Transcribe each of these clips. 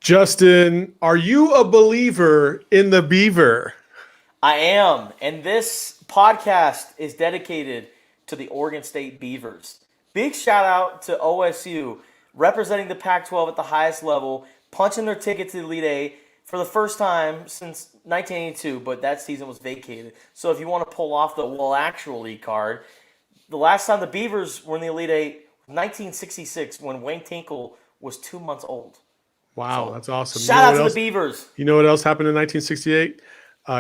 Justin, are you a believer in the Beaver? I am, and this podcast is dedicated to the Oregon State Beavers. Big shout out to OSU representing the Pac-12 at the highest level, punching their ticket to the Elite Eight for the first time since 1982, but that season was vacated. So if you want to pull off the actually card, the last time the Beavers were in the Elite Eight was 1966 when Wayne Tinkle was 2 months old. Wow, that's awesome. Shout out to the Beavers. You know what else happened in 1968?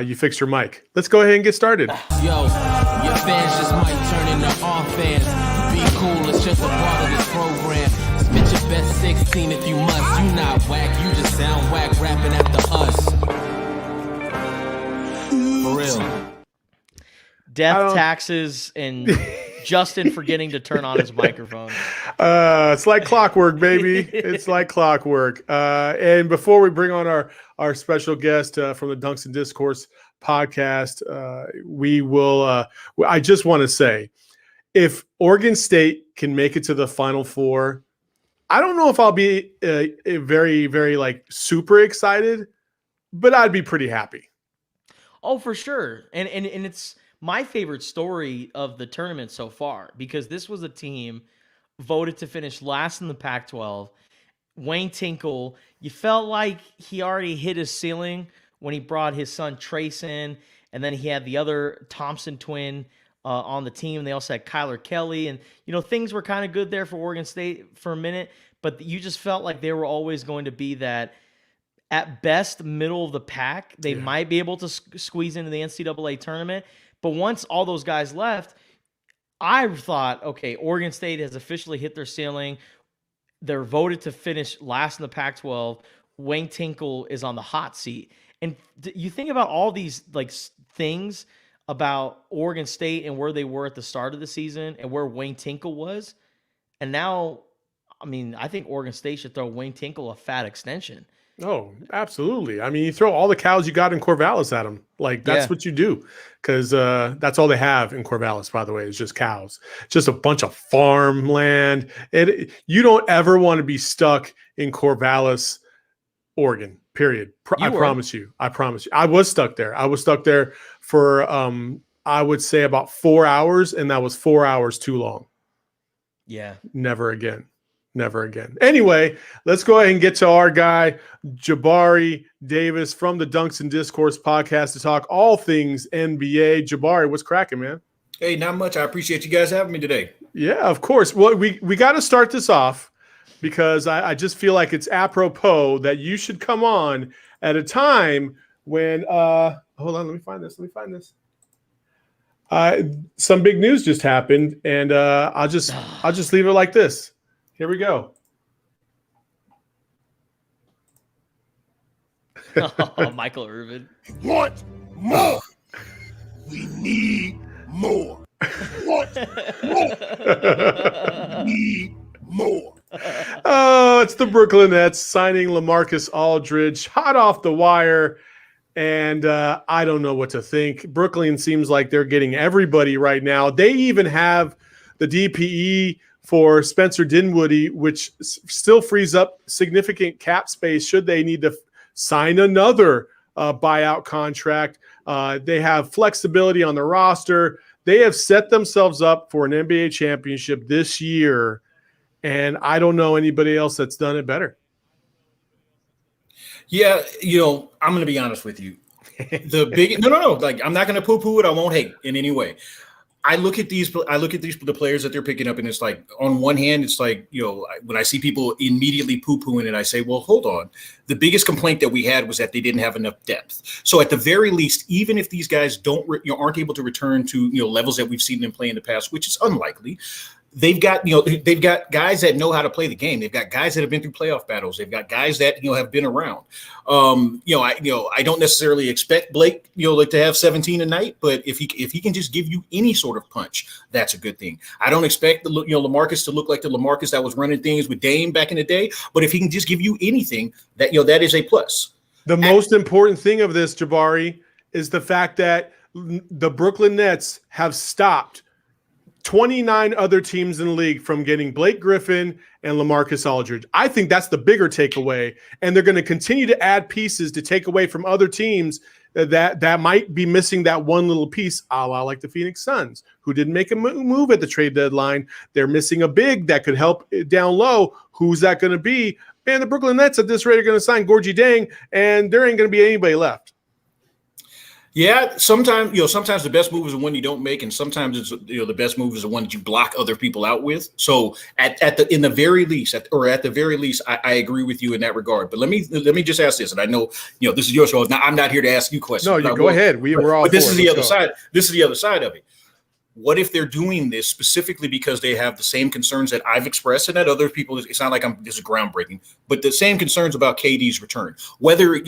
You fixed your mic. Let's go ahead and get started. Yo, your fans just might turn into our fans. Be cool, it's just a part of this program. Spit your best 16 if you must. You not whack, you just sound whack rapping after us. For real. Death, taxes, and Justin forgetting to turn on his microphone. It's like clockwork, baby. It's like clockwork. And before we bring on our special guest from the Dunks and Discourse podcast, we will. I just want to say, if Oregon State can make it to the Final Four, I don't know if I'll be very, very like super excited, but I'd be pretty happy. Oh, for sure. And it's my favorite story of the tournament so far, because this was a team voted to finish last in the Pac-12. Wayne Tinkle, you felt like he already hit his ceiling when he brought his son Trace in, and then he had the other Thompson twin on the team. They also had Kyler Kelly, and things were kind of good there for Oregon State for a minute, but you just felt like they were always going to be that, at best, middle of the pack. They might be able to squeeze into the NCAA tournament. But once all those guys left, I thought, okay, Oregon State has officially hit their ceiling. They're voted to finish last in the Pac-12. Wayne Tinkle is on the hot seat. And you think about all these things about Oregon State and where they were at the start of the season and where Wayne Tinkle was. And now, I think Oregon State should throw Wayne Tinkle a fat extension. Oh, absolutely. You throw all the cows you got in Corvallis at them. That's what you do, because that's all they have in Corvallis, by the way, is just cows. Just a bunch of farmland. You don't ever want to be stuck in Corvallis, Oregon, period. I promise you. I was stuck there. I was stuck there for, I would say, about 4 hours, and that was 4 hours too long. Yeah. Never again. Never again. Anyway, let's go ahead and get to our guy, Jabari Davis from the Dunks and Discourse podcast to talk all things NBA. Jabari, what's cracking, man? Hey, not much. I appreciate you guys having me today. Yeah, of course. Well, we got to start this off because I just feel like it's apropos that you should come on at a time when hold on, let me find this. Some big news just happened, and I'll just leave it like this. Here we go. Oh, Michael Irvin. Want more? We need more. Want more? Need more. Oh, it's the Brooklyn Nets signing LaMarcus Aldridge, hot off the wire. And I don't know what to think. Brooklyn seems like they're getting everybody right now. They even have the DPE for Spencer Dinwiddie, which still frees up significant cap space should they need to sign another buyout contract. They have flexibility on the roster. They have set themselves up for an NBA championship this year, and I don't know anybody else that's done it better. Yeah, I'm going to be honest with you. No. I'm not going to poo-poo it. I won't hate in any way. I look at the players that they're picking up, and it's like, on one hand, it's like, when I see people immediately poo-pooing it, I say, well, hold on. The biggest complaint that we had was that they didn't have enough depth. So at the very least, even if these guys aren't able to return to levels that we've seen them play in the past, which is unlikely, they've got guys that know how to play the game. They've got guys that have been through playoff battles. They've got guys that have been around. I don't necessarily expect Blake to have 17 a night, but if he can just give you any sort of punch, that's a good thing. I don't expect LaMarcus to look like the LaMarcus that was running things with Dame back in the day, but if he can just give you anything, that is a plus. The most important thing of this, Jabari, is the fact that the Brooklyn Nets have stopped 29 other teams in the league from getting Blake Griffin and LaMarcus Aldridge. I think that's the bigger takeaway. And they're going to continue to add pieces to take away from other teams that might be missing that one little piece, a la like the Phoenix Suns, who didn't make a move at the trade deadline. They're missing a big that could help down low. Who's that going to be? Man, the Brooklyn Nets at this rate are going to sign Gorgie Dang, and there ain't going to be anybody left. Yeah, sometimes the best move is the one you don't make, and sometimes it's the best move is the one that you block other people out with. So at the very least, I agree with you in that regard. But let me just ask this, and I know this is your show. Now I'm not here to ask you questions. No, you go ahead. We're all. But this is the other side. This is the other side of it. What if they're doing this specifically because they have the same concerns that I've expressed and that other people? It's not like this is groundbreaking, but the same concerns about KD's return. Whether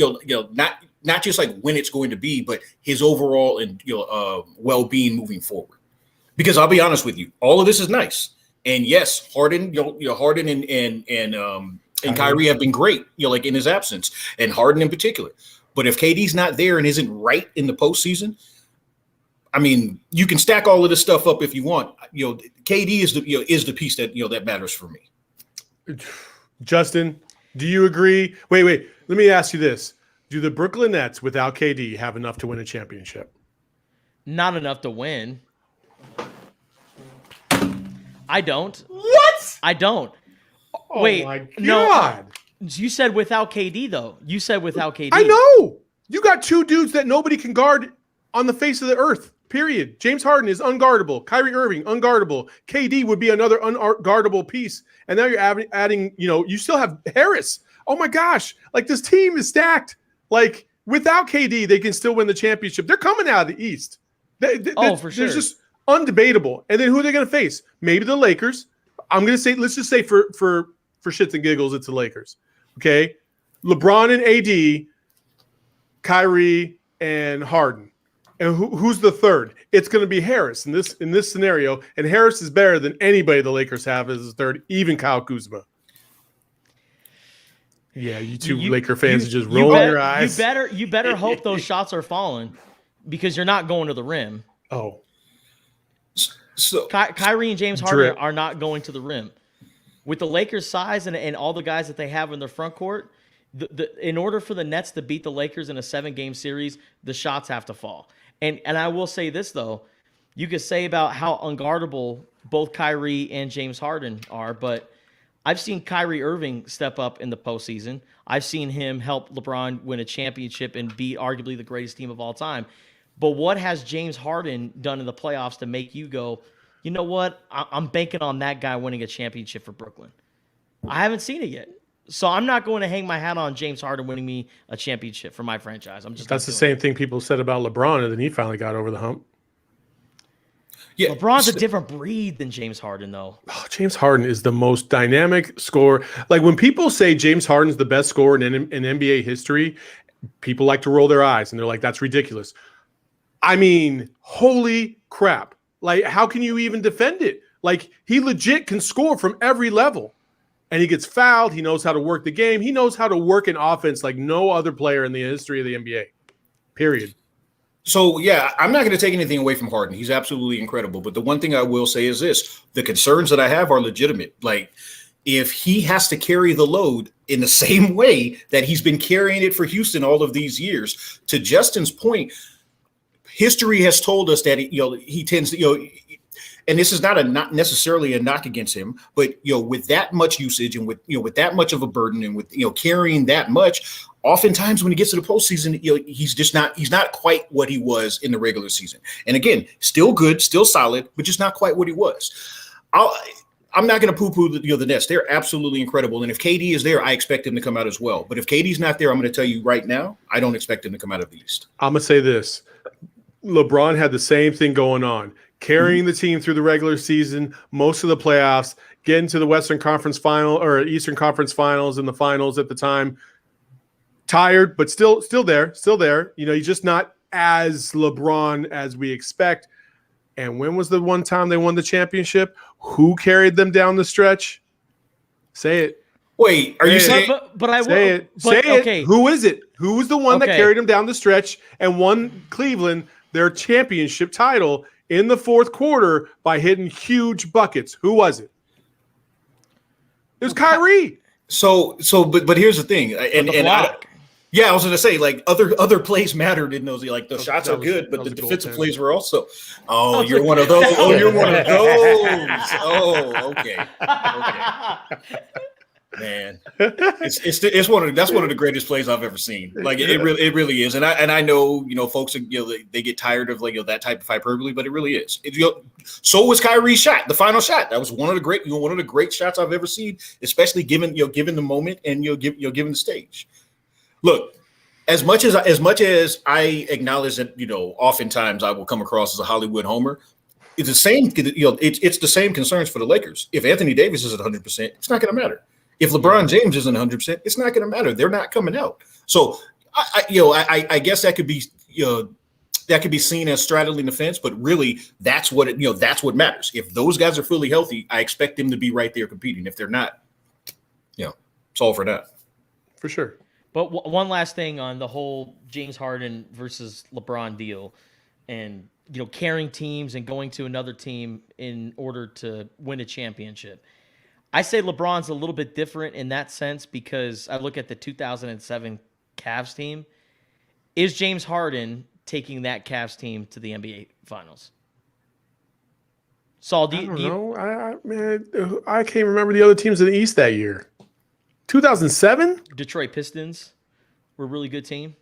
not just like when it's going to be, but his overall and well-being moving forward. Because I'll be honest with you, all of this is nice, and yes, Harden, Harden and Kyrie have been great, like in his absence, and Harden in particular. But if KD's not there and isn't right in the postseason, I mean, you can stack all of this stuff up if you want. KD is the piece that matters for me. Justin, do you agree? Wait. Let me ask you this. Do the Brooklyn Nets without KD have enough to win a championship? Not enough to win. I don't. What? I don't. Oh Wait, my God. no. You said without KD, though. You said without KD. I know. You got two dudes that nobody can guard on the face of the earth, period. James Harden is unguardable. Kyrie Irving, unguardable. KD would be another unguardable piece. And now you're adding, you still have Harris. Oh my gosh. Like, this team is stacked. Like, without KD, they can still win the championship. They're coming out of the East. For sure. It's just undebatable. And then who are they going to face? Maybe the Lakers. I'm going to say, let's just say for shits and giggles, it's the Lakers. Okay? LeBron and AD, Kyrie and Harden. And who's the third? It's going to be Harris in this scenario. And Harris is better than anybody the Lakers have as a third, even Kyle Kuzma. Yeah, you two Laker fans are just rolling your eyes. You better hope those shots are falling, because you're not going to the rim. Oh. So Kyrie and James Harden are not going to the rim. With the Lakers' size and all the guys that they have in their front court, in order for the Nets to beat the Lakers in a 7-game series, the shots have to fall. And I will say this, though. You could say about how unguardable both Kyrie and James Harden are, but I've seen Kyrie Irving step up in the postseason. I've seen him help LeBron win a championship and beat arguably the greatest team of all time. But what has James Harden done in the playoffs to make you go, you know what? I'm banking on that guy winning a championship for Brooklyn. I haven't seen it yet. So I'm not going to hang my hat on James Harden winning me a championship for my franchise. That's the same thing people said about LeBron, and then he finally got over the hump. Yeah, LeBron's a different breed than James Harden, though. Oh, James Harden is the most dynamic scorer. Like, when people say James Harden's the best scorer in NBA history, people like to roll their eyes, and they're like, that's ridiculous. I mean, holy crap. Like, how can you even defend it? Like, he legit can score from every level. And he gets fouled. He knows how to work the game. He knows how to work an offense like no other player in the history of the NBA, period. So, yeah, I'm not going to take anything away from Harden. He's absolutely incredible. But the one thing I will say is this. The concerns that I have are legitimate. Like, if he has to carry the load in the same way that he's been carrying it for Houston all of these years, to Justin's point, history has told us that he tends to, and this is not necessarily a knock against him, but with that much usage and with that much of a burden and with carrying that much, oftentimes when he gets to the postseason, he's not quite what he was in the regular season. And again, still good, still solid, but just not quite what he was. I'm not going to poo-poo the Nets. They're absolutely incredible. And if KD is there, I expect him to come out as well. But if KD's not there, I'm going to tell you right now, I don't expect him to come out of the East. I'm going to say this. LeBron had the same thing going on. Carrying the team through the regular season, most of the playoffs, getting to the Western Conference final or Eastern Conference finals and the finals at the time. Tired, but still there. He's just not as LeBron as we expect. And when was the one time they won the championship? Who carried them down the stretch? Say it. Wait, are you saying? But I will say it. Say okay. it. Who is it? Who was the one that carried them down the stretch and won Cleveland their championship title in the fourth quarter by hitting huge buckets. Who was it? It was Kyrie. But here's the thing, and block. I was gonna say, like, other plays mattered in those. Like, the shots are good, but that the was a defensive goaltender. plays were also. Oh, you're one of those. Oh, you're one of those. Oh, okay. Man, it's one of the greatest plays I've ever seen. Like, it really is. And I know, folks, they get tired of, like, that type of hyperbole, but it really is. So was Kyrie's shot, the final shot. That was one of the great shots I've ever seen, especially given the moment and given the stage. Look, as much as I acknowledge that, oftentimes I will come across as a Hollywood homer. It's the same. It's the same concerns for the Lakers. If Anthony Davis isn't 100%, it's not going to matter. If LeBron James isn't 100%, it's not going to matter. They're not coming out. So I guess that could be seen as straddling the fence, but really that's what that's what matters. If those guys are fully healthy, I expect them to be right there competing. If they're not, it's all for that. For sure. But one last thing on the whole James Harden versus LeBron deal, and carrying teams and going to another team in order to win a championship. I say LeBron's a little bit different in that sense because I look at the 2007 Cavs team. Is James Harden taking that Cavs team to the NBA Finals? Saul, I don't know. I can't remember the other teams in the East that year. 2007? Detroit Pistons were a really good team.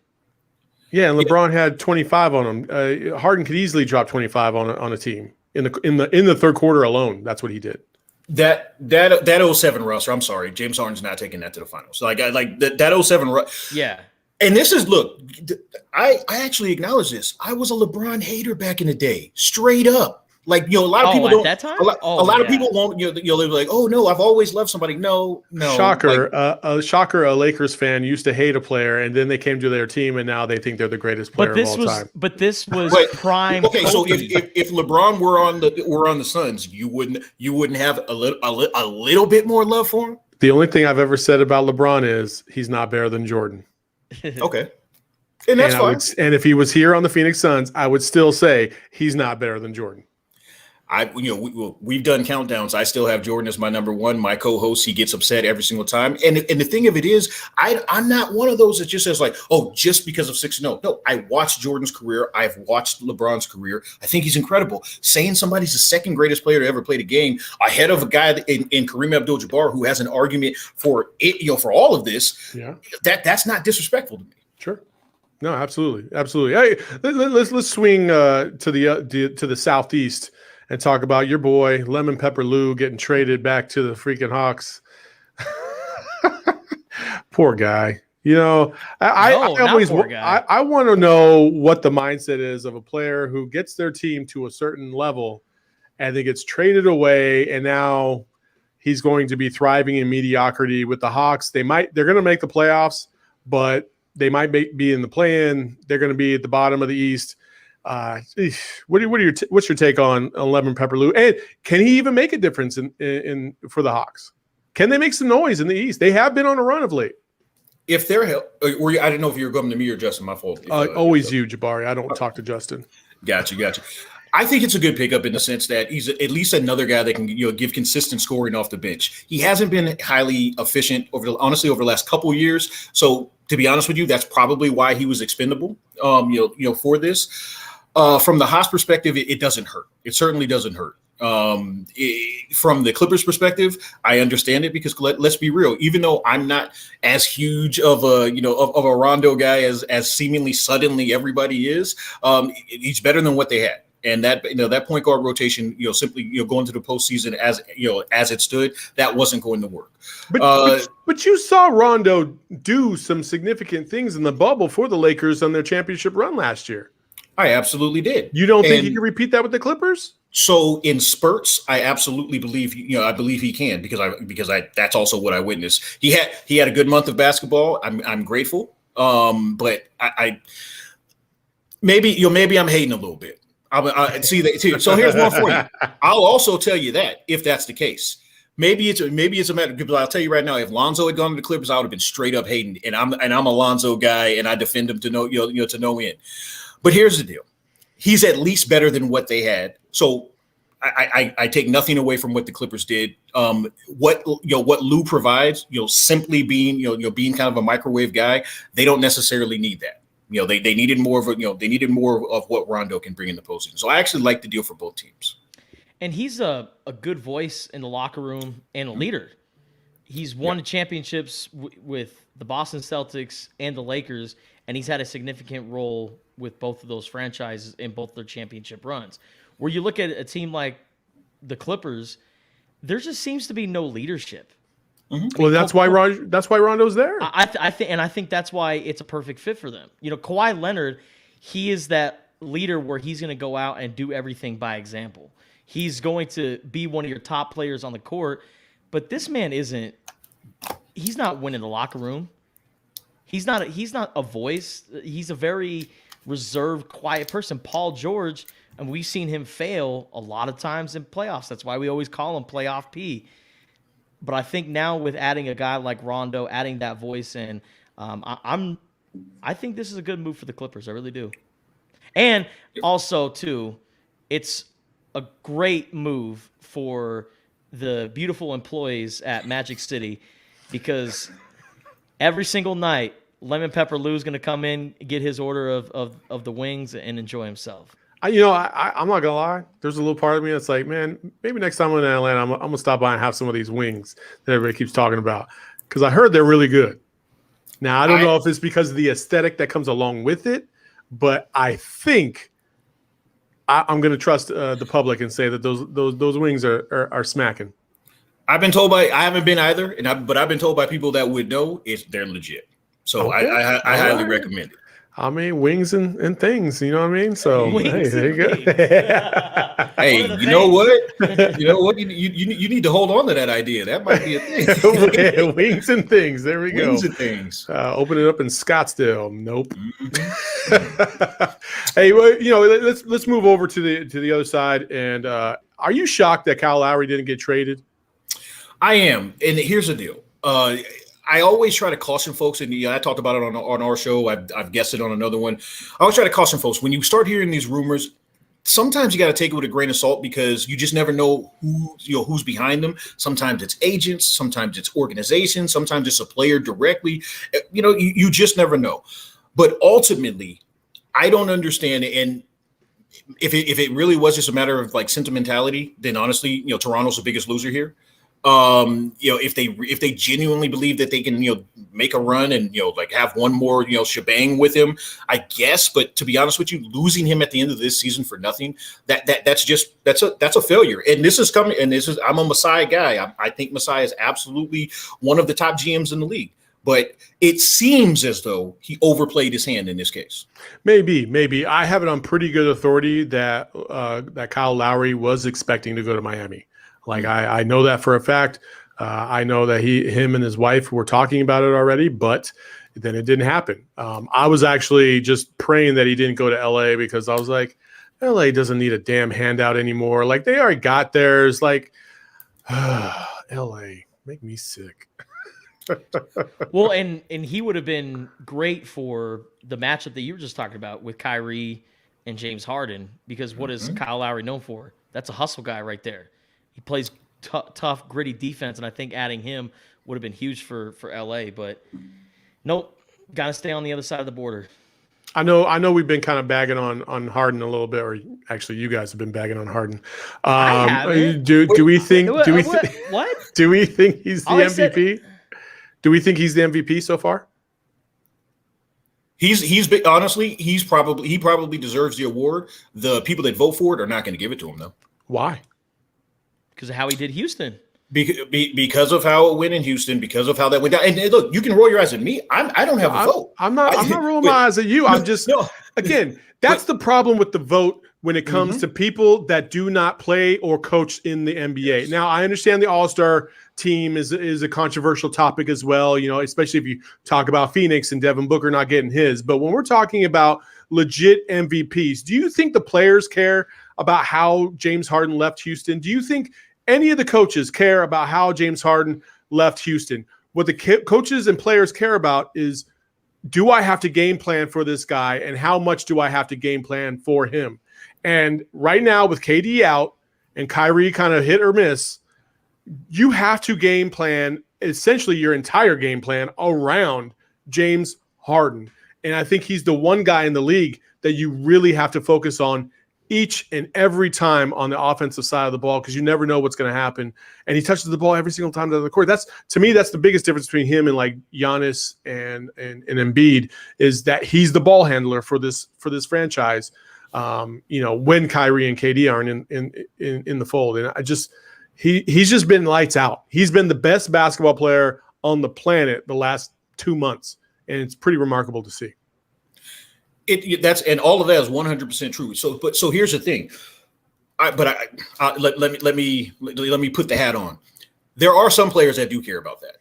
Yeah, and LeBron had 25 on him. Harden could easily drop 25 on a team in the third quarter alone. That's what he did. That 07 roster, I'm sorry, James Harden's not taking that to the finals. Like that 07 yeah. And this is, look, I actually acknowledge this. I was a LeBron hater back in the day, straight up. Like, a lot of people don't. At that time? A lot of people won't. They're like, "Oh no, I've always loved somebody." No. Shocker! A Lakers fan used to hate a player, and then they came to their team, and now they think they're the greatest player of all time. But this was prime. Okay, so if LeBron were on the Suns, you wouldn't have a little bit more love for him. The only thing I've ever said about LeBron is he's not better than Jordan. Okay. And that's fine. And if he was here on the Phoenix Suns, I would still say he's not better than Jordan. We've done countdowns. I still have Jordan as my number one. My co-host, he gets upset every single time. And the thing of it is, I'm not one of those that just says like, oh, just because of 6-0. No, I watched Jordan's career. I've watched LeBron's career. I think he's incredible. Saying somebody's the second greatest player to ever play the game ahead of a guy in Kareem Abdul-Jabbar who has an argument for it, for all of this. Yeah, that's not disrespectful to me. Sure. No, absolutely. Hey, let's swing to the southeast and talk about your boy Lemon Pepper Lou getting traded back to the freaking Hawks. Poor guy. I want to know what the mindset is of a player who gets their team to a certain level and then gets traded away, and now he's going to be thriving in mediocrity with the Hawks. They're going to make the playoffs, but they might be in the play-in. They're going to be at the bottom of the East. What's your take on Lemon Pepper Lou? And can he even make a difference in for the Hawks? Can they make some noise in the East? They have been on a run of late. If they're I didn't know if you were going to me or Justin. My fault. Always you, Jabari. I don't talk to Justin. Gotcha. I think it's a good pickup in the sense that he's at least another guy that can give consistent scoring off the bench. He hasn't been highly efficient over the last couple of years. So to be honest with you, that's probably why he was expendable. For this. From the Hawks perspective, it doesn't hurt. It certainly doesn't hurt. From the Clippers perspective, I understand it because let's be real. Even though I'm not as huge of a Rondo guy as seemingly suddenly everybody is, he's better than what they had. And that point guard rotation, simply going to the postseason as it stood, that wasn't going to work. But you saw Rondo do some significant things in the bubble for the Lakers on their championship run last year. I absolutely did. You don't think he can repeat that with the Clippers? So in spurts, I absolutely believe I believe he can because that's also what I witnessed. He had a good month of basketball. I'm grateful. But I maybe I'm hating a little bit. I see that too. So here's one for you. I'll also tell you that if that's the case. Maybe it's a matter because I'll tell you right now, if Lonzo had gone to the Clippers, I would have been straight up hating. And I'm a Lonzo guy and I defend him to no end. But here's the deal. he's at least better than what they had. So I take nothing away from what the Clippers did. What Lou provides, simply being being kind of a microwave guy, they don't necessarily need that. They needed more of what Rondo can bring in the postseason. So I actually like the deal for both teams. And he's a good voice in the locker room and a leader. He's won championships with the Boston Celtics and the Lakers, and he's had a significant role with both of those franchises in both their championship runs. Where you look at a team like the Clippers, there just seems to be no leadership. Mm-hmm. Well, that's why Rondo's there. I think that's why it's a perfect fit for them. Kawhi Leonard, he is that leader where he's going to go out and do everything by example. He's going to be one of your top players on the court, but this man isn't. He's not winning the locker room. He's not a voice. He's a very reserved, quiet person. Paul George, and we've seen him fail a lot of times in playoffs. That's why we always call him Playoff P. But I think now with adding a guy like Rondo, adding that voice in, I think this is a good move for the Clippers. I really do. And also, too, it's a great move for the beautiful employees at Magic City because every single night, Lemon Pepper Lou's going to come in, get his order of the wings, and enjoy himself. I'm not gonna lie. There's a little part of me that's like, man, maybe next time I'm in Atlanta, I'm gonna stop by and have some of these wings that everybody keeps talking about because I heard they're really good. Now I don't know if it's because of the aesthetic that comes along with it, but I think I'm gonna trust the public and say that those wings are smacking. I've been told I haven't been either, but I've been told by people that would know they're legit. So okay. I highly recommend it. I mean, wings and things, you know what I mean? So, hey, there you go. Hey, you know what? You need to hold on to that idea. That might be a thing. Wings and things. There we go. Wings and things. Open it up in Scottsdale. Nope. Mm-hmm. Hey, well, let's move over to the other side. And are you shocked that Kyle Lowry didn't get traded? I am. And here's the deal. I always try to caution folks, and I talked about it on our show. I've guessed it on another one. I always try to caution folks when you start hearing these rumors. Sometimes you got to take it with a grain of salt because you just never know who's behind them. Sometimes it's agents, sometimes it's organizations, sometimes it's a player directly. You just never know. But ultimately, I don't understand it. And if it really was just a matter of like sentimentality, then honestly, Toronto's the biggest loser here. If they genuinely believe that they can, make a run and, like have one more, shebang with him, I guess. But to be honest with you, losing him at the end of this season for nothing, that's a failure. And this is coming. And I'm a Masai guy. I think Masai is absolutely one of the top GMs in the league. But it seems as though he overplayed his hand in this case. Maybe. I have it on pretty good authority that Kyle Lowry was expecting to go to Miami. Like I know that for a fact. I know that him and his wife were talking about it already, but then it didn't happen. I was actually just praying that he didn't go to LA because I was like, LA doesn't need a damn handout anymore. Like they already got theirs. Like LA, make me sick. Well, and he would have been great for the matchup that you were just talking about with Kyrie and James Harden because what is Kyle Lowry known for? That's a hustle guy right there. He plays tough, gritty defense, and I think adding him would have been huge for LA. But nope, got to stay on the other side of the border. I know we've been kind of bagging on Harden a little bit, or actually, you guys have been bagging on Harden. I haven't. Do we think what? Do we think he's the MVP? Do we think he's the MVP so far? He's been, honestly, he probably deserves the award. The people that vote for it are not going to give it to him though. Why? Because of how he did Houston. Because of how it went in Houston, because of how that went down. And look, you can roll your eyes at me. I don't have a vote. I'm not rolling my eyes at you. I'm just again, that's the problem with the vote when it comes to people that do not play or coach in the NBA. Now, I understand the All-Star team is a controversial topic as well, especially if you talk about Phoenix and Devin Booker not getting his. But when we're talking about legit MVPs, do you think the players care about how James Harden left Houston? Do you think any of the coaches care about how James Harden left Houston? What the coaches and players care about is, do I have to game plan for this guy, and how much do I have to game plan for him? And right now with KD out and Kyrie kind of hit or miss, you have to game plan essentially your entire game plan around James Harden. And I think he's the one guy in the league that you really have to focus on each and every time on the offensive side of the ball, because you never know what's going to happen. And he touches the ball every single time to the court. That's, to me, that's the biggest difference between him and like Giannis and Embiid, is that he's the ball handler for this franchise. When Kyrie and KD aren't in the fold. And he's just been lights out. He's been the best basketball player on the planet the last 2 months. And it's pretty remarkable to see. And all of that is 100% true. So here's the thing. Let me put the hat on. There are some players that do care about that.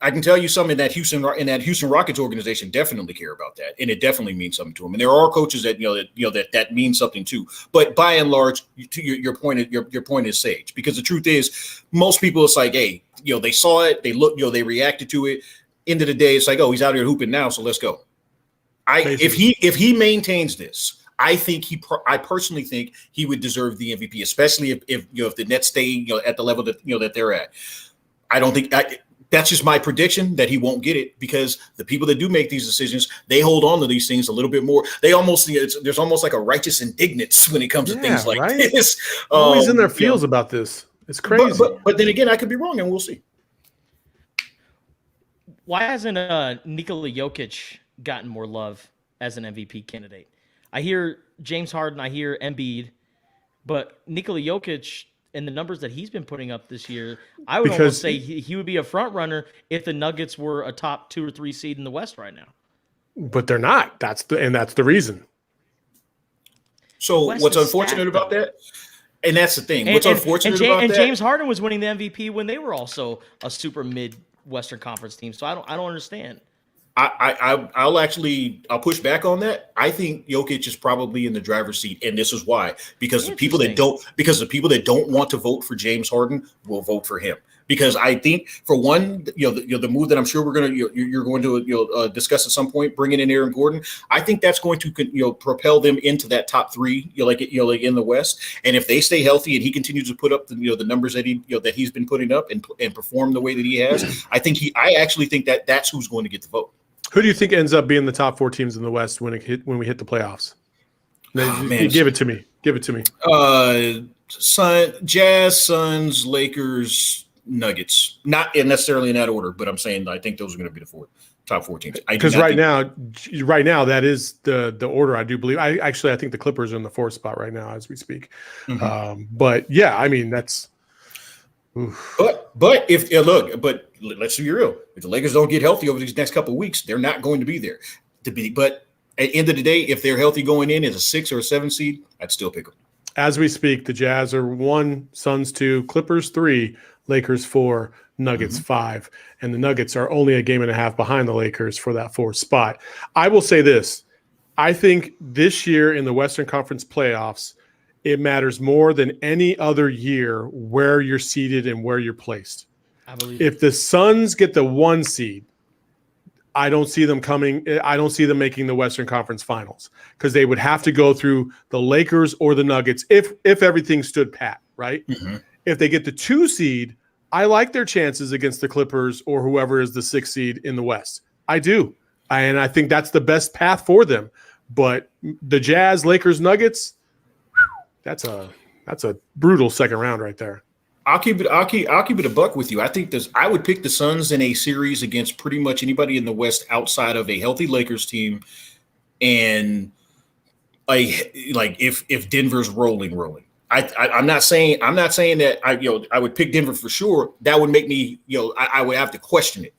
I can tell you some in that Houston Rockets organization definitely care about that, and it definitely means something to them. And there are coaches that that means something too. But by and large, to your point is sage, because the truth is, most people, it's like, hey, they saw it, they looked, they reacted to it. End of the day, it's like, oh, he's out here hooping now, so let's go. If he maintains this, I personally think he would deserve the MVP, especially if the Nets stay at the level that they're at. I don't think that's just my prediction that he won't get it, because the people that do make these decisions, they hold on to these things a little bit more. There's almost like a righteous indignance when it comes to things like this. Always in their feels about this. It's crazy. But then again, I could be wrong, and we'll see. Why hasn't Nikola Jokic gotten more love as an MVP candidate? I hear James Harden, I hear Embiid, but Nikola Jokic and the numbers that he's been putting up this year, I would almost say he would be a front runner if the Nuggets were a top 2 or 3 seed in the West right now. But they're not. That's the reason. So what's unfortunate about that? And that's the thing. What's unfortunate about that? And James Harden was winning the MVP when they were also a super mid Western Conference team. So I don't understand. I'll push back on that. I think Jokic is probably in the driver's seat, and this is why. Because the people that don't want to vote for James Harden will vote for him. Because I think, for one, the move that I'm sure you're going to discuss at some point, bringing in Aaron Gordon, I think that's going to propel them into that top 3, like in the West. And if they stay healthy and he continues to put up the numbers that he's been putting up and perform the way that he has, I actually think that's who's going to get the vote. Who do you think ends up being the top 4 teams in the West when we hit the playoffs? Give it to me. Give it to me. Jazz, Suns, Lakers, Nuggets. Not necessarily in that order, but I'm saying I think those are going to be the top 4 teams. Because right now that is the order, I do believe. I think the Clippers are in the 4th spot right now as we speak. Mm-hmm. But yeah, I mean that's. Oof. But let's be real. If the Lakers don't get healthy over these next couple of weeks, they're not going to be there. But at the end of the day, if they're healthy going in as a 6 or a 7 seed, I'd still pick them. As we speak, the Jazz are 1, Suns 2, Clippers 3, Lakers 4, Nuggets 5, and the Nuggets are only a game and a half behind the Lakers for that 4th spot. I will say this: I think this year in the Western Conference playoffs, it matters more than any other year where you're seated and where you're placed. I believe if the Suns get the 1 seed, I don't see them making the Western Conference Finals, because they would have to go through the Lakers or the Nuggets if everything stood pat, right? Mm-hmm. If they get the 2 seed, I like their chances against the Clippers or whoever is the 6th seed in the West. I do. And I think that's the best path for them. But the Jazz, Lakers, Nuggets, that's a brutal second round right there. I'll keep it a buck with you. I think I would pick the Suns in a series against pretty much anybody in the West outside of a healthy Lakers team, and if Denver's rolling. I'm not saying that I would pick Denver for sure. That would make me I would have to question it.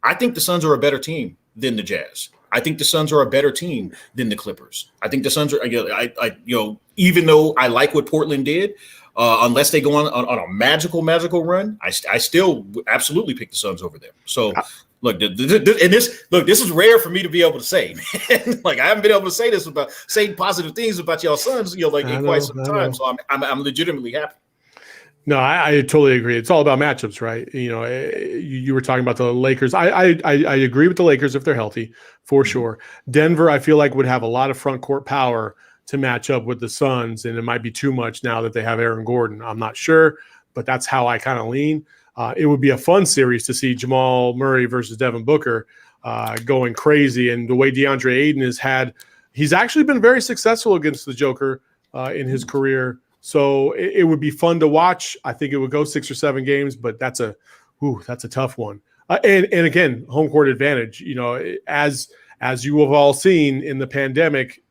I think the Suns are a better team than the Jazz. I think the Suns are a better team than the Clippers. I think the Suns are, even though I like what Portland did, unless they go on a magical run, I still absolutely pick the Suns over them. So look, this is rare for me to be able to say. Like, I haven't been able to say positive things about y'all Suns, in quite some time. So I'm legitimately happy. No, I totally agree. It's all about matchups, right? You were talking about the Lakers. I agree with the Lakers if they're healthy, for sure. Denver, I feel like, would have a lot of front court power to match up with the Suns, and it might be too much now that they have Aaron Gordon. I'm not sure, but that's how I kind of lean. It would be a fun series to see Jamal Murray versus Devin Booker going crazy, and the way DeAndre Ayton he's actually been very successful against the Joker in his career. So it would be fun to watch. I think it would go 6 or 7 games, but that's a tough one. And again, home court advantage. As you have all seen in the pandemic,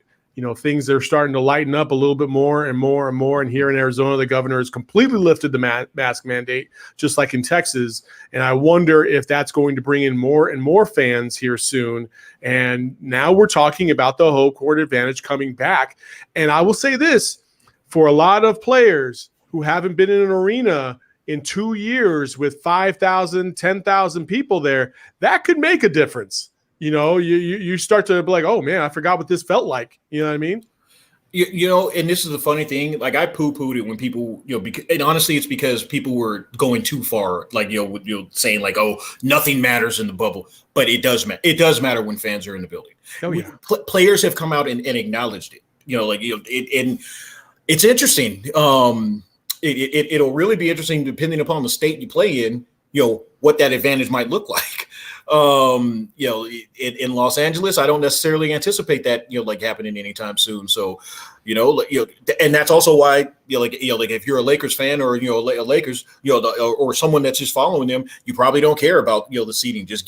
things are starting to lighten up a little bit more and more and more. And here in Arizona, the governor has completely lifted the mask mandate, just like in Texas. And I wonder if that's going to bring in more and more fans here soon. And now we're talking about the home court advantage coming back. And I will say this, for a lot of players who haven't been in an arena in 2 years with 5,000, 10,000 people there, that could make a difference. You start to be like, oh man, I forgot what this felt like. You know what I mean? And this is the funny thing. Like I poo-pooed it when people, and honestly, it's because people were going too far. Like, saying like, oh, nothing matters in the bubble, but it does matter. It does matter when fans are in the building. Oh yeah. Players have come out and acknowledged it. And it's interesting. It'll really be interesting depending upon the state you play in, what that advantage might look like. In Los Angeles, I don't necessarily anticipate that, like happening anytime soon. So, and that's also why, if you're a Lakers fan or, a Lakers, or someone that's just following them, you probably don't care about, the seeding, just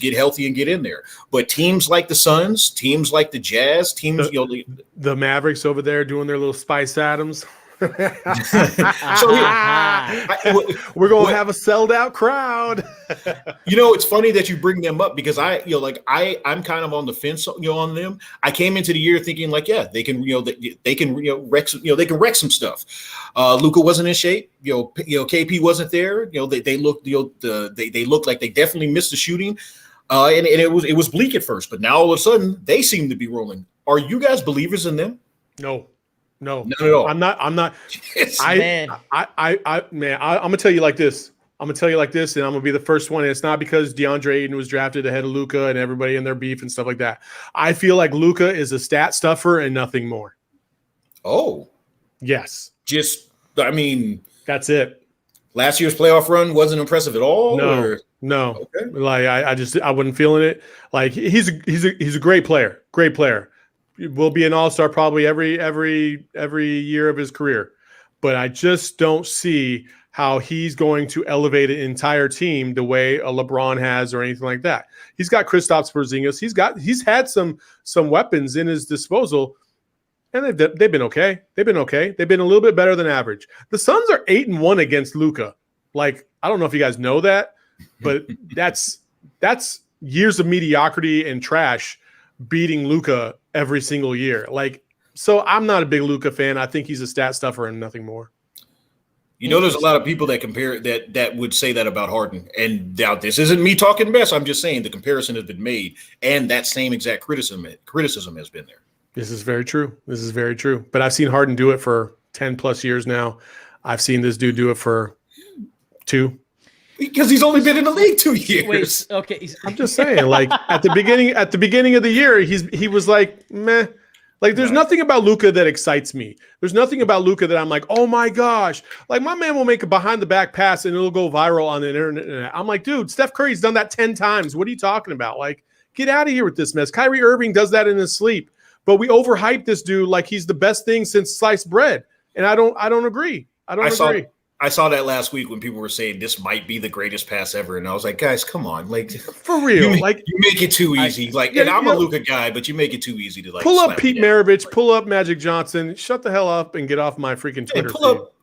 get healthy and get in there. But teams like the Suns, teams like the Jazz, teams, the Mavericks over there doing their little Spice Adams. So we're gonna have a sold out crowd. It's funny that you bring them up because I'm kind of on the fence, on them. I came into the year thinking like, yeah, they can, they can wreck some stuff. Luka wasn't in shape. KP wasn't there. They looked like they definitely missed the shooting. And it was bleak at first, but now all of a sudden they seem to be rolling. Are you guys believers in them? No. Not at all. I'm not. Yes, man, I'm gonna tell you like this. And I'm gonna be the first one. And it's not because DeAndre Ayton was drafted ahead of Luka and everybody in their beef and stuff like that. I feel like Luka is a stat stuffer and nothing more. Oh, yes. That's it. Last year's playoff run wasn't impressive at all. No. Okay. Like I wasn't feeling it. Like he's a great player. Great player. Will be an all-star probably every year of his career. But I just don't see how he's going to elevate an entire team the way a LeBron has or anything like that. He's got Kristaps Porzingis. He's had some weapons in his disposal, and they've been okay. They've been a little bit better than average. The Suns are 8-1 against Luka. Like, I don't know if you guys know that, but that's years of mediocrity and trash beating Luka every single year. Like, so I'm not a big Luka fan. I think he's a stat stuffer and nothing more. There's a lot of people that compare that would say that about Harden. And doubt this isn't me talking best. I'm just saying the comparison has been made, and that same exact criticism has been there. This is very true. But I've seen Harden do it for 10 plus years now. I've seen this dude do it for 2. Because he's only been in the league 2 years. Wait, okay. I'm just saying, like at the beginning of the year, he was like, meh. Like, there's nothing about Luka that excites me. There's nothing about Luka that I'm like, oh my gosh. Like, my man will make a behind the back pass and it'll go viral on the internet. I'm like, dude, Steph Curry's done that 10 times. What are you talking about? Like, get out of here with this mess. Kyrie Irving does that in his sleep. But we overhype this dude like he's the best thing since sliced bread. And I don't agree. I agree. I saw that last week when people were saying this might be the greatest pass ever, and I was like, guys, come on, like for real, you make it too easy. And I'm a Luka guy, but you make it too easy to like pull up Pete Maravich, pull up Magic Johnson, shut the hell up and get off my freaking Twitter. Pull up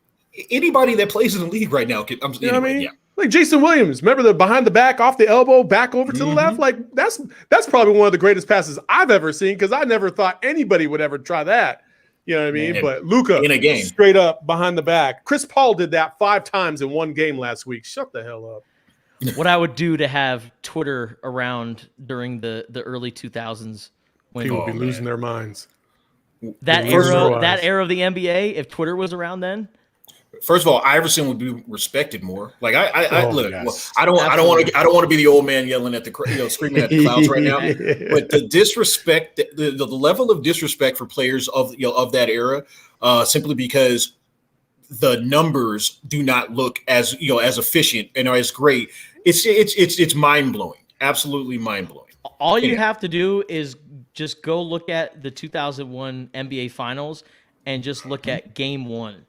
anybody that plays in the league right now. Yeah. Like Jason Williams, remember the behind the back, off the elbow, back over to the left? Like that's probably one of the greatest passes I've ever seen because I never thought anybody would ever try that. You know what I mean? But Luka, in a game, straight up behind the back. Chris Paul did that 5 times in one game last week. Shut the hell up. What I would do to have Twitter around during the early 2000s when people would be losing their minds. That era of the NBA, if Twitter was around then, First of all, Iverson would be respected more. Like I Oh, look, yes. well, I don't want to be the old man yelling at screaming at the clouds right now. But the disrespect, the level of disrespect for players of of that era, simply because the numbers do not look as as efficient and as great. It's mind blowing, absolutely mind blowing. All you have to do is just go look at the 2001 NBA Finals and just look at Game 1.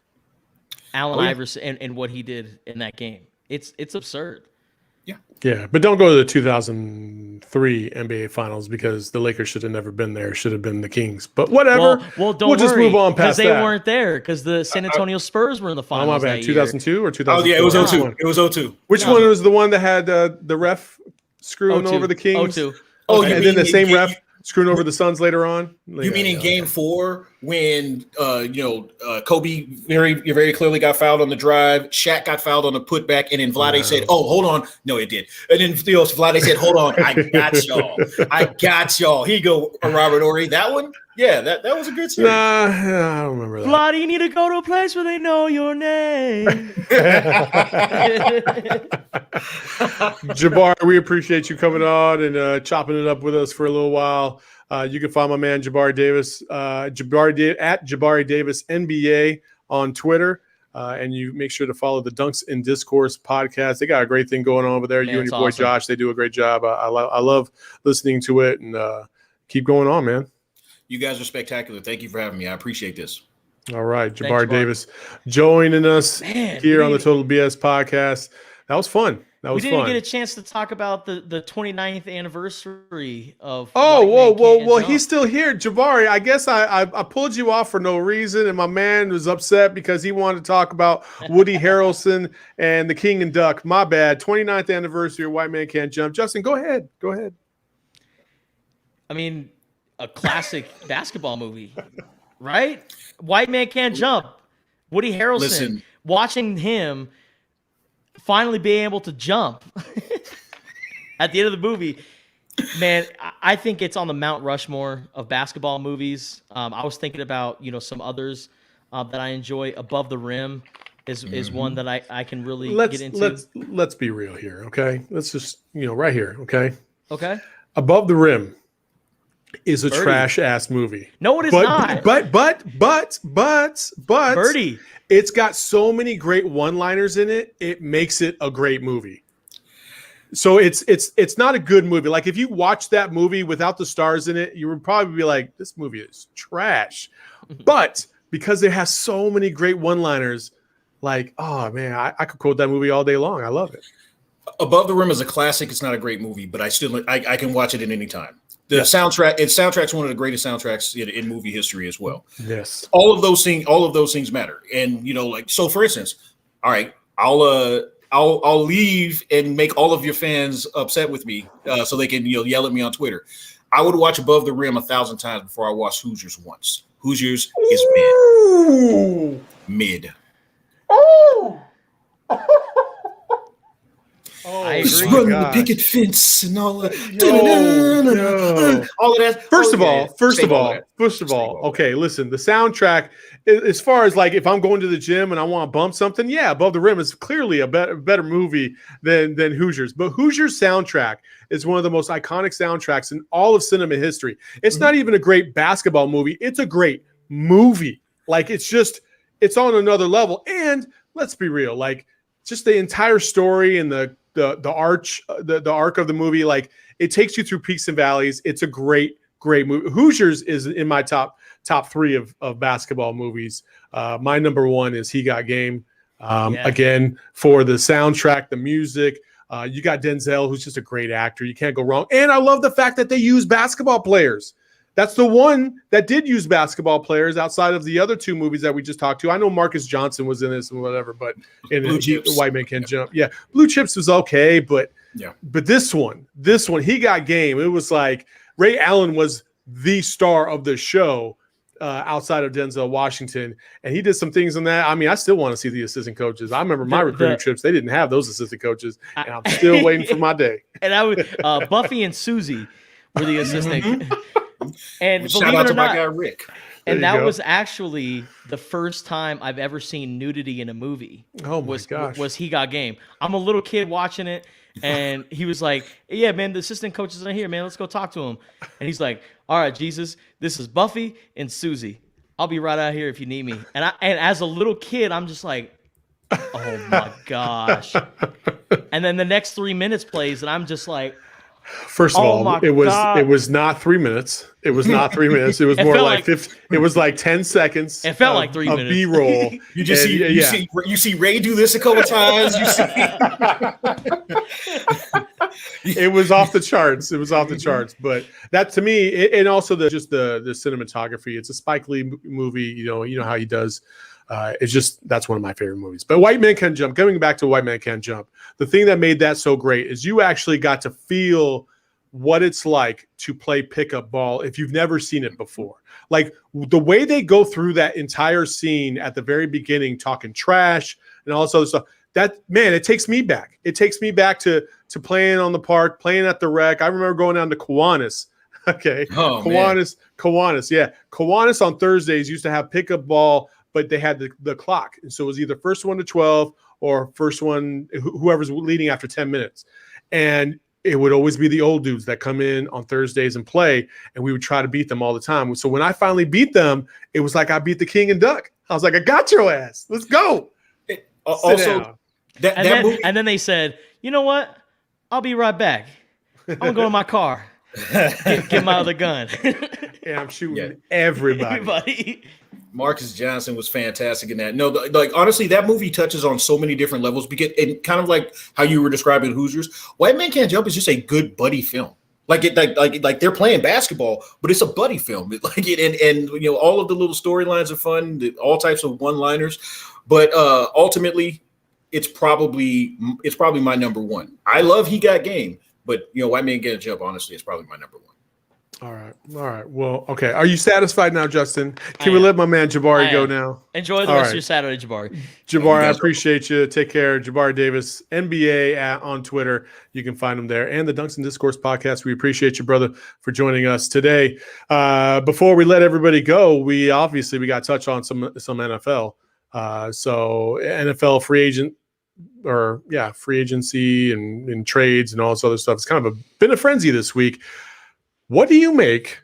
Allen Iverson and what he did in that game. It's absurd. Yeah, but don't go to the 2003 NBA Finals because the Lakers should have never been there. Should have been the Kings. But whatever. Well, don't we'll just worry, move on because past they that. weren't there because the San Antonio Spurs were in the Oh, finals. my bad. that 2002 or 2004? Oh yeah, it was 02. It was 02. Which one was the one that had the ref screwing 02. over the Kings? 02. Oh, and then the same ref screwing over the Suns later on? You mean in Game 4 when Kobe very clearly got fouled on the drive, Shaq got fouled on the putback, and then Vlade said, "Oh, hold on." No, it did. And then Vlade said, "Hold on, I got y'all." He go, Robert Horry. That one, yeah, that was a good series. Nah, I don't remember that. Vlad, you need to go to a place where they know your name. Jabbar, we appreciate you coming on and chopping it up with us for a little while. You can find my man Jabari Davis, at Jabari Davis NBA on Twitter, and you make sure to follow the Dunks and Discourse podcast. They got a great thing going on over there. Man, you and it's your boy awesome. Josh, they do a great job. I love listening to it, and keep going on, man. You guys are spectacular. Thank you for having me. I appreciate this. All right, Jabari Mark. Davis joining us Man, here we on the didn't- Total BS podcast. That was fun. That We was didn't fun. get a chance to talk about the 29th anniversary of. Oh, White Man Can't Jump. he's still here. Jabari, I guess I pulled you off for no reason, and my man was upset because he wanted to talk about Woody Harrelson and the King and Duck. My bad. 29th anniversary of White Man Can't Jump. Justin, go ahead. Go ahead. I mean, a classic basketball movie, right? White Man Can't Jump. Woody Harrelson. Listen. Watching him finally being able to jump at the end of the movie, man, I think it's on the Mount Rushmore of basketball movies. I was thinking about some others that I enjoy. Above the Rim is one that I can really get into. Let's be real here, okay? Let's just right here, okay? Okay. Above the Rim is a Birdie. trash ass movie. No, it is not. But Birdie. It's got so many great one-liners in it. It makes it a great movie. So it's not a good movie. Like if you watch that movie without the stars in it, you would probably be like, this movie is trash. But because it has so many great one-liners, like, oh man, I could quote that movie all day long. I love it. Above the Rim is a classic. It's not a great movie, but I can watch it at any time. The soundtrack's one of the great's soundtracks in movie history as well. Yes. All of those things matter. And so for instance, all right, I'll leave and make all of your fans upset with me so they can yell at me on Twitter. I would watch Above the Rim 1,000 times before I watch Hoosiers once. Hoosiers is mid. I Just agree. run the picket fence and all that. No. All of that. First of Save all, okay, listen, the soundtrack, as far as like if I'm going to the gym and I want to bump something, yeah, Above the Rim is clearly a better movie than Hoosiers. But Hoosiers soundtrack is one of the most iconic soundtracks in all of cinema history. It's not even a great basketball movie. It's a great movie. Like it's on another level. And let's be real, like just the entire story and the arc of the movie, like it takes you through peaks and valleys. It's a great movie. Hoosiers is in my top 3 of basketball movies. My number 1 is He Got Game. Again, for the soundtrack, the music, you got Denzel, who's just a great actor. You can't go wrong. And I love the fact that they use basketball players. That's the one that did use basketball players outside of the other 2 movies that we just talked to. I know Marcus Johnson was in this and whatever, but in Blue Chips. White Man Can't Jump. Yeah, Blue Chips was okay, but this one, He Got Game. It was like Ray Allen was the star of the show outside of Denzel Washington, and he did some things in that. I mean, I still want to see the assistant coaches. I remember my recruiting trips; they didn't have those assistant coaches, and I'm still waiting for my day. And I would Buffy and Susie were the assistant. And Shout believe out it to or my guy not, Rick. and There you that go. was actually the first time I've ever seen nudity in a movie. Oh my was, gosh. Was He Got Game. I'm a little kid watching it, and he was like, yeah, man, the assistant coach isn't here, man. Let's go talk to him. And he's like, all right, Jesus, this is Buffy and Susie. I'll be right out here if you need me. And as a little kid, I'm just like, oh my gosh. And then the next 3 minutes plays, and I'm just like, First of Oh all, my it God. was not 3 minutes. It was not 3 minutes. It was It more felt like like- 50. It was like 10 seconds. It felt like 3 of minutes. B-roll. You just And, you see Ray do this a couple times. You see, it was off the charts. It was off the charts. But that to me, and also the cinematography. It's a Spike Lee movie. You know how he does. It's just that's one of my favorite movies. But White Man Can't Jump. Coming back to White Man Can't Jump, the thing that made that so great is you actually got to feel what it's like to play pickup ball if you've never seen it before. Like the way they go through that entire scene at the very beginning, talking trash and all this other stuff. That man, it takes me back. It takes me back to playing on the park, playing at the rec. I remember going down to Kiwanis. Okay, Oh, man. Kiwanis, yeah, Kiwanis on Thursdays used to have pickup ball, but they had the clock, and so it was either first one to 12 or first one whoever's leading after 10 minutes, and it would always be the old dudes that come in on Thursdays and play, and we would try to beat them all the time. So when I finally beat them, it was like I beat the king and duck. I was like, I got your ass. Let's go. Sit also, down. that movie. And then they said, you know what? I'll be right back. I'm going to go in my car. Get my other gun. And I'm shooting Yeah. everybody. Everybody. Marcus Johnson was fantastic in that. No, like honestly, that movie touches on so many different levels. Because and kind of like how you were describing Hoosiers, White Man Can't Jump is just a good buddy film. Like they're playing basketball, but it's a buddy film. And you know all of the little storylines are fun, all types of one-liners. But ultimately, it's probably my number one. I love He Got Game, but you know White Man Can't Jump. Honestly, it's probably my number one. All right. Well, okay. Are you satisfied now, Justin? Can we am. let my man Jabari I go am. now? Enjoy the All rest right. of your Saturday, Jabari. Jabari, I guys- appreciate you. Take care. Jabari Davis, NBA on Twitter. You can find him there. And the Dunks and Discourse podcast. We appreciate you, brother, for joining us today. Before we let everybody go, we got to touch on some NFL. So NFL free agency and trades and all this other stuff. It's kind of been a frenzy this week. What do you make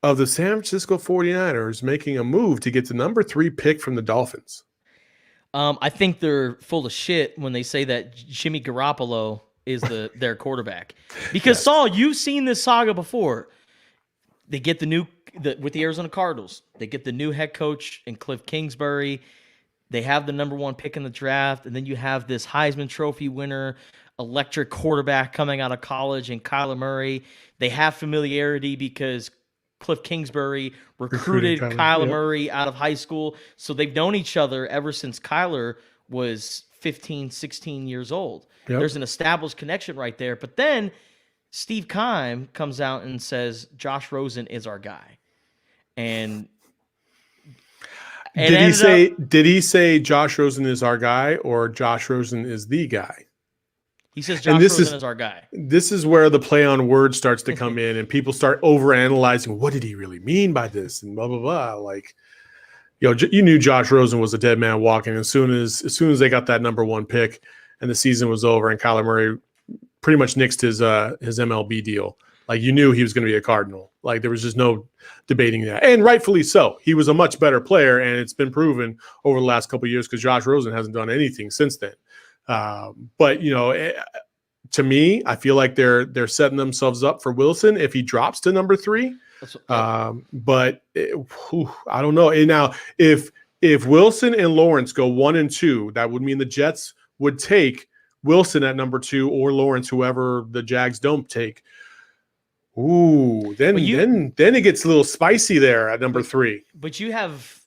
of the San Francisco 49ers making a move to get the number 3 pick from the Dolphins? I think they're full of shit when they say that Jimmy Garoppolo is their quarterback. Because Saul, you've seen this saga before. They get with the Arizona Cardinals. They get the new head coach in Cliff Kingsbury. They have the number 1 pick in the draft, and then you have this Heisman Trophy winner, electric quarterback coming out of college in Kyler Murray. They have familiarity because Cliff Kingsbury recruited Kyler Murray out of high school. So they've known each other ever since Kyler was 15, 16 years old. Yep. There's an established connection right there. But then Steve Keim comes out and says, Josh Rosen is our guy. And did he say Josh Rosen is our guy or Josh Rosen is the guy? He says Josh Rosen is our guy. This is where the play on words starts to come in, and people start overanalyzing. What did he really mean by this? And blah blah blah. Like, you knew Josh Rosen was a dead man walking as soon as they got that number 1 pick, and the season was over, and Kyler Murray pretty much nixed his MLB deal. Like, you knew he was going to be a Cardinal. Like, there was just no debating that, and rightfully so. He was a much better player, and it's been proven over the last couple of years because Josh Rosen hasn't done anything since then. But to me, I feel like they're setting themselves up for Wilson if he drops to number 3. But I don't know. And now, if Wilson and Lawrence go 1 and 2, that would mean the Jets would take Wilson at number 2 or Lawrence, whoever the Jags don't take. Ooh, then it gets a little spicy there at number 3. But you have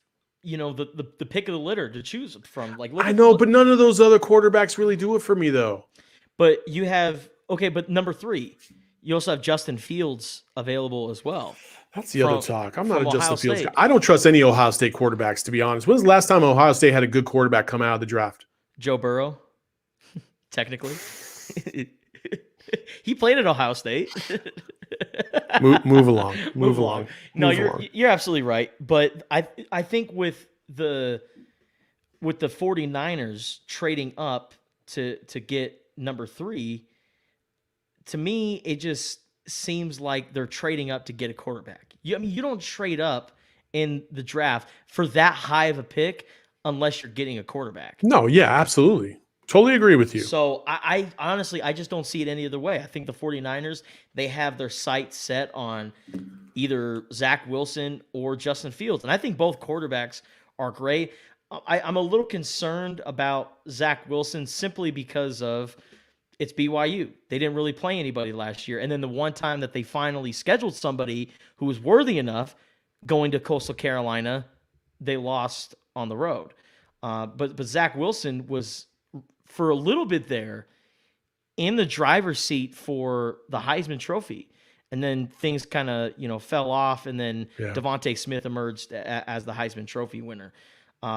the pick of the litter to choose from. Like, I know, but none of those other quarterbacks really do it for me, though. But you have but number 3, you also have Justin Fields available as well. That's the other talk. I'm not a Justin Fields State. guy. I don't trust any Ohio State quarterbacks, to be honest. When's the last time Ohio State had a good quarterback come out of the draft? Joe Burrow, technically. He played at Ohio State. Move along. Move along. No, Move you're along. you're absolutely right. But I think with the 49ers trading up to get number 3, to me it just seems like they're trading up to get a quarterback. I mean, you don't trade up in the draft for that high of a pick unless you're getting a quarterback. No, yeah, absolutely. Totally agree with you. So I honestly, I just don't see it any other way. I think the 49ers, they have their sights set on either Zach Wilson or Justin Fields. And I think both quarterbacks are great. I'm a little concerned about Zach Wilson simply because of it's BYU. They didn't really play anybody last year. And then the one time that they finally scheduled somebody who was worthy enough going to Coastal Carolina, they lost on the road. But Zach Wilson was, for a little bit there, in the driver's seat for the Heisman Trophy. And then things kind of, fell off, and then Devontae Smith emerged as the Heisman Trophy winner,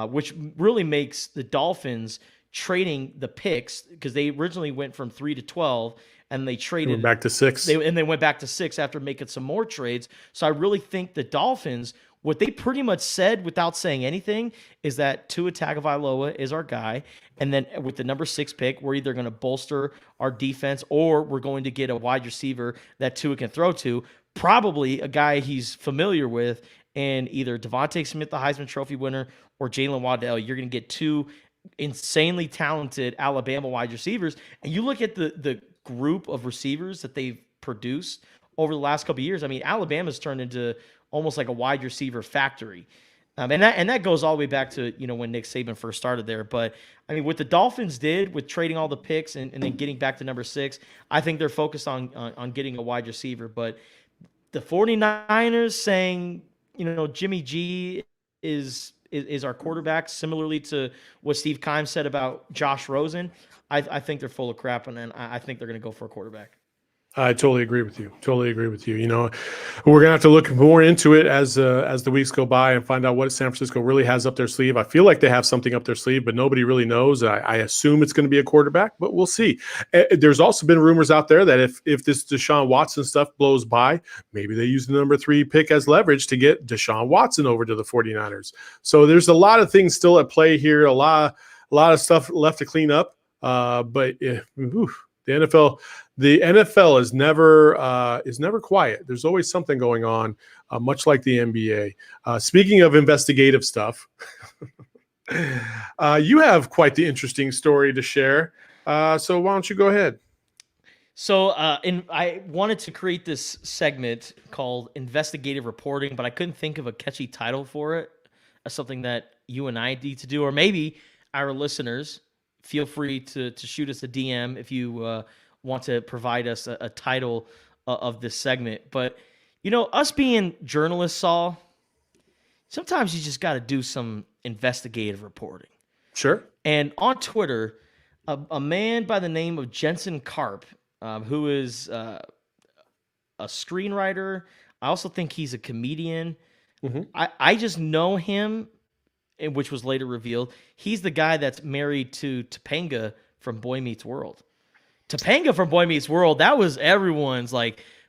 which really makes the Dolphins trading the picks, because they originally went from 3 to 12, and they traded back to 6. They went back to 6 after making some more trades. So I really think the Dolphins, what they pretty much said without saying anything, is that Tua Tagovailoa is our guy. And then with the number 6 pick, we're either going to bolster our defense or we're going to get a wide receiver that Tua can throw to, probably a guy he's familiar with, and either Devontae Smith, the Heisman Trophy winner, or Jalen Waddell. You're going to get 2 insanely talented Alabama wide receivers. And you look at the group of receivers that they've produced over the last couple of years. I mean, Alabama's turned into almost like a wide receiver factory. And that goes all the way back to, when Nick Saban first started there. But I mean, what the Dolphins did with trading all the picks and then getting back to number 6, I think they're focused on getting a wide receiver. But the 49ers saying, Jimmy G is our quarterback, similarly to what Steve Keim said about Josh Rosen, I think they're full of crap, and I think they're going to go for a quarterback. I totally agree with you. We're gonna have to look more into it as the weeks go by and find out what San Francisco really has up their sleeve. I feel like they have something up their sleeve, but nobody really knows. I assume it's going to be a quarterback, but we'll see. There's also been rumors out there that if this Deshaun Watson stuff blows by, maybe they use the number 3 pick as leverage to get Deshaun Watson over to the 49ers. So there's a lot of things still at play here. A lot of stuff left to clean up. But the NFL is never quiet. There's always something going on, much like the NBA. Speaking of investigative stuff, you have quite the interesting story to share. So why don't you go ahead? So I wanted to create this segment called Investigative Reporting, but I couldn't think of a catchy title for it, something that you and I need to do, or maybe our listeners. Feel free to shoot us a DM if you want to provide us a title of this segment. But, us being journalists, Saul, sometimes you just got to do some investigative reporting. Sure. And on Twitter, a man by the name of Jensen Karp, who is a screenwriter. I also think he's a comedian. Mm-hmm. I just know him, which was later revealed. He's the guy that's married to Topanga from Boy Meets World. Topanga from Boy Meets World, that was everyone's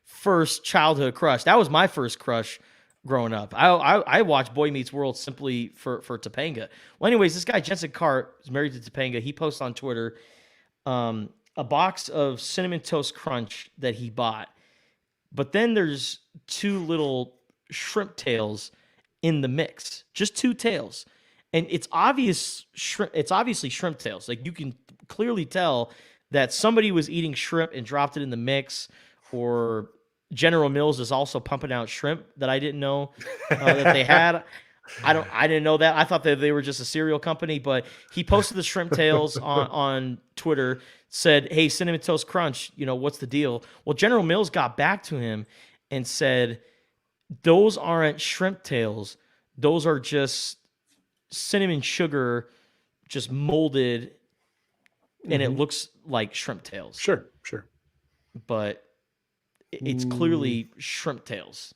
first childhood crush. That was my first crush growing up. I watched Boy Meets World simply for Topanga. Well, anyways, this guy Jensen Karp is married to Topanga. He posts on Twitter a box of Cinnamon Toast Crunch that he bought. But then there's 2 little shrimp tails in the mix. Just 2 tails. And it's obviously shrimp tails. You can clearly tell that somebody was eating shrimp and dropped it in the mix, or General Mills is also pumping out shrimp that I didn't know that they had. I didn't know that. I thought that they were just a cereal company, but he posted the shrimp tails on Twitter, said, "Hey, Cinnamon Toast Crunch, what's the deal?" Well, General Mills got back to him and said, "Those aren't shrimp tails. Those are just cinnamon sugar, just molded, and it looks like shrimp tails." Sure. But it's clearly shrimp tails.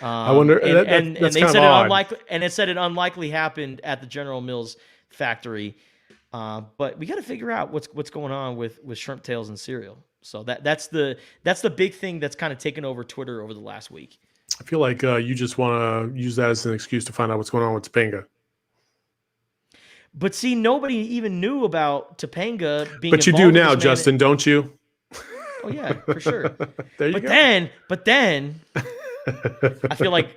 I wonder, and that's they kind said of it odd. unlikely, and it said it unlikely happened at the General Mills factory. But we got to figure out what's going on with shrimp tails and cereal. So that's the big thing that's kind of taken over Twitter over the last week. I feel like you just want to use that as an excuse to find out what's going on with Topanga. But see, nobody even knew about Topanga being. But you do now, Justin, don't you? Oh yeah, for sure. There you but go. then, I feel like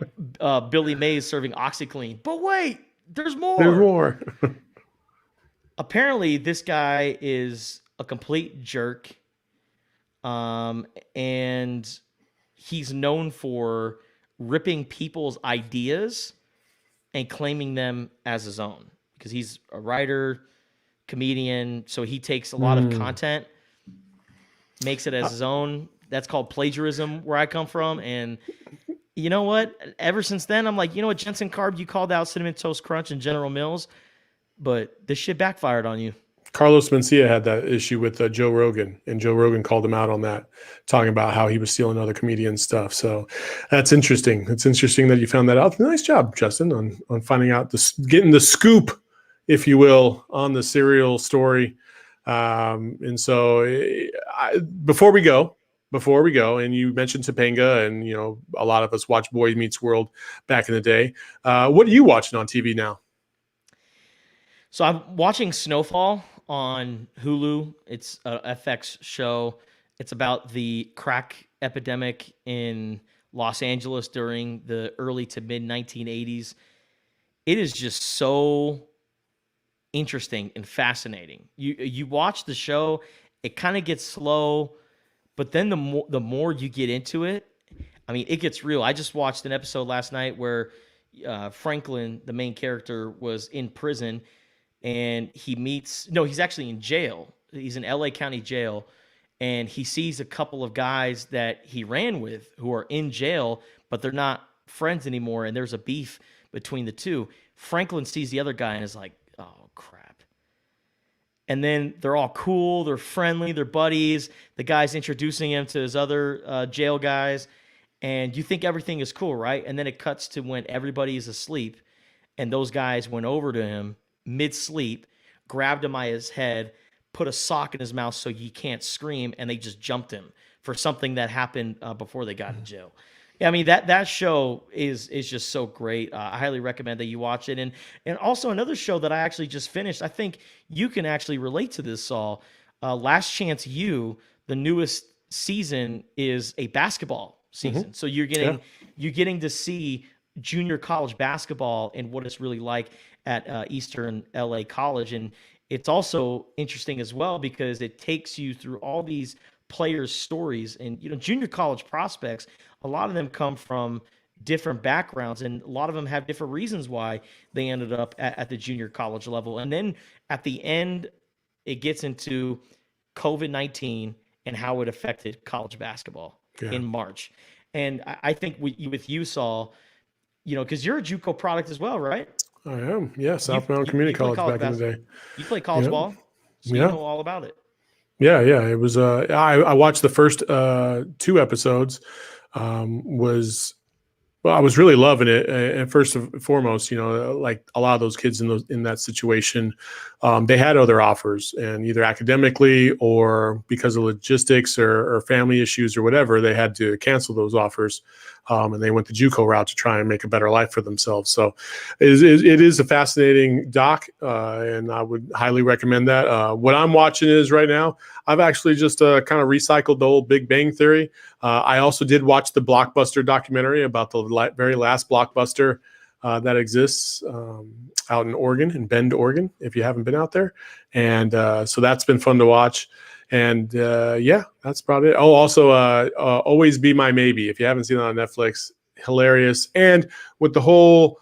Billy Mays serving OxyClean. But wait, there's more. There's more. Apparently, this guy is a complete jerk, and he's known for ripping people's ideas and claiming them as his own, because he's a writer, comedian, so he takes a lot of content, makes it as his own. That's called plagiarism where I come from. And you know what? Ever since then, I'm like, you know what, Jensen Carb, you called out Cinnamon Toast Crunch and General Mills, but this shit backfired on you. Carlos Mencia had that issue with Joe Rogan, and Joe Rogan called him out on that, talking about how he was stealing other comedians' stuff. So that's interesting. It's interesting that you found that out. Nice job, Justin, on finding out, getting the scoop, if you will, on the serial story. And so before we go, and you mentioned Topanga, and you know, a lot of us watched Boy Meets World back in the day. What are you watching on TV now? So I'm watching Snowfall on Hulu. It's a FX show. It's about the crack epidemic in Los Angeles during the early to mid 1980s. It is just so interesting and fascinating. You watch the show, it kind of gets slow, but then the more you get into it, I mean, it gets real. I just watched an episode last night where Franklin, the main character, was in prison, and he's actually in jail. He's in LA County jail, and he sees a couple of guys that he ran with who are in jail, but they're not friends anymore, and there's a beef between the two. Franklin sees the other guy and is like, oh, crap. And then they're all cool, they're friendly, they're buddies. The guy's introducing him to his other jail guys, and you think everything is cool, right? And then it cuts to when everybody is asleep, and those guys went over to him mid-sleep, grabbed him by his head, put a sock in his mouth so he can't scream, and they just jumped him for something that happened before they got in jail. Yeah, I mean, that show is just so great. I highly recommend that you watch it. And also another show that I actually just finished, I think you can actually relate to this, Saul. Last Chance U, the newest season, is a basketball season. So you're getting to see junior college basketball and what it's really like at Eastern LA College. And it's also interesting as well because it takes you through all these players' stories. And, you know, junior college prospects, a lot of them come from different backgrounds, and a lot of them have different reasons why they ended up at the junior college level. And then at the end, it gets into COVID-19 and how it affected college basketball in March. And I think with you, Saul, you know, because you're a JUCO product as well, right? I am. Yeah, South Mountain Community College back in the day. You play college ball, so you know all about it. Yeah. It was. I watched the first 2 episodes. I was really loving it. And first and foremost, you know, like a lot of those kids in that situation, they had other offers, and either academically or because of logistics or family issues or whatever, they had to cancel those offers. And they went the JUCO route to try and make a better life for themselves. So it is a fascinating doc, and I would highly recommend that. What I'm watching is right now, I've actually just kind of recycled the old Big Bang Theory. I also did watch the Blockbuster documentary about the very last Blockbuster that exists out in Oregon, in Bend, Oregon, if you haven't been out there. And so that's been fun to watch. And that's probably it. Oh, also Always Be My Maybe. If you haven't seen it on Netflix, hilarious. And with the whole,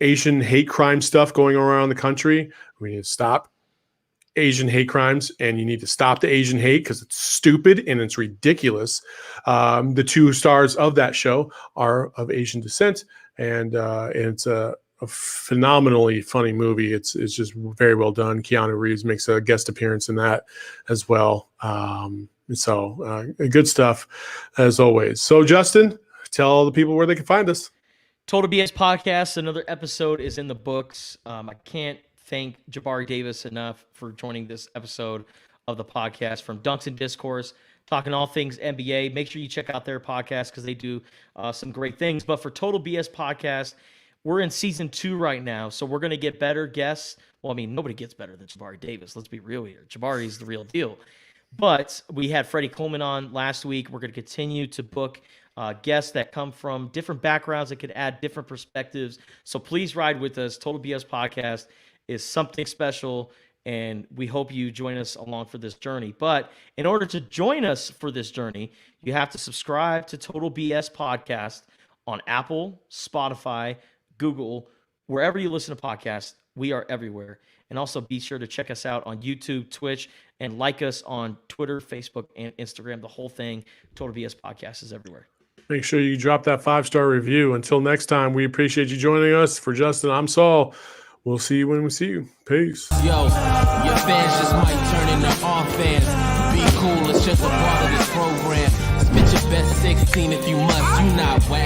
Asian hate crime stuff going around the country, we need to stop Asian hate crimes, and you need to stop the Asian hate because it's stupid and it's ridiculous. The 2 stars of that show are of Asian descent, and it's a phenomenally funny movie. It's just very well done. Keanu Reeves makes a guest appearance in that as well. Good stuff as always. So Justin, tell the people where they can find us. Total BS Podcast, another episode is in the books. I can't thank Jabari Davis enough for joining this episode of the podcast from Dunks and Discourse, talking all things NBA. Make sure you check out their podcast because they do some great things. But for Total BS Podcast, we're in season 2 right now, so we're going to get better guests. Well, I mean, nobody gets better than Jabari Davis. Let's be real here. Jabari's the real deal. But we had Freddie Coleman on last week. We're going to continue to book guests that come from different backgrounds that could add different perspectives. So please ride with us. Total BS Podcast is something special, and we hope you join us along for this journey. But in order to join us for this journey, you have to subscribe to Total BS Podcast on Apple, Spotify, Google, wherever you listen to podcasts. We are everywhere. And also be sure to check us out on YouTube, Twitch, and like us on Twitter, Facebook, and Instagram. The whole thing, Total BS Podcast, is everywhere. Make sure you drop that 5-star review. Until next time, we appreciate you joining us. For Justin, I'm Saul. We'll see you when we see you. Peace. Yo, your fans just might turn into our fans. Be cool, it's just a part of this program. Spit your best 16 if you must. You not whack.